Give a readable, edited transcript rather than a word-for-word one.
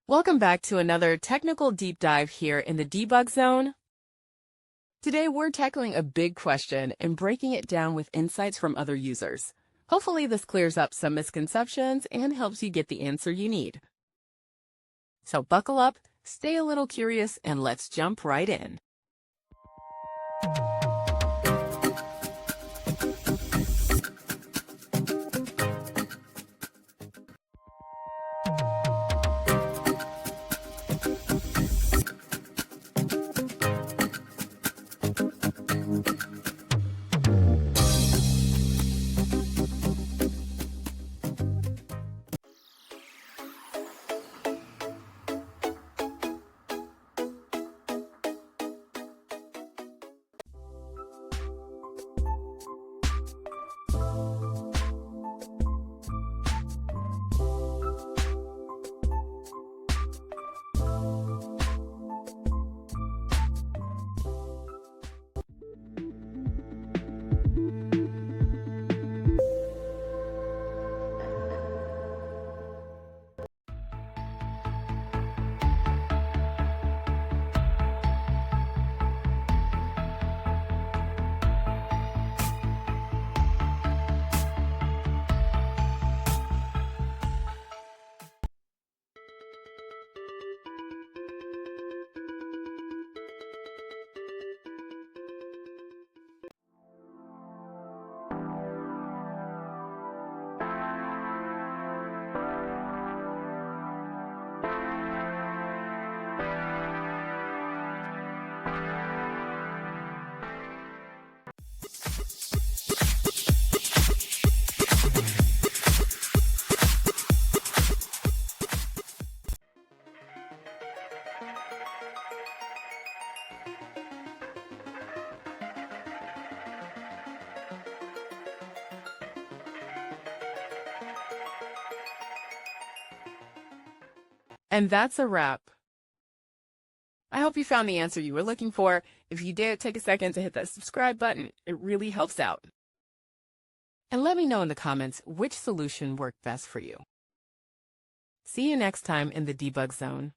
Welcome back to another technical deep dive here in the debug zone. Today we're tackling a big question and breaking it down with insights from other users. Hopefully this clears up some misconceptions and helps you get the answer you need. So buckle up, stay a little curious, and let's jump right in. And that's a wrap. I hope you found the answer you were looking for. If you did, take a second to hit that subscribe button. It really helps out. And let me know in the comments which solution worked best for you. See you next time in the debug zone.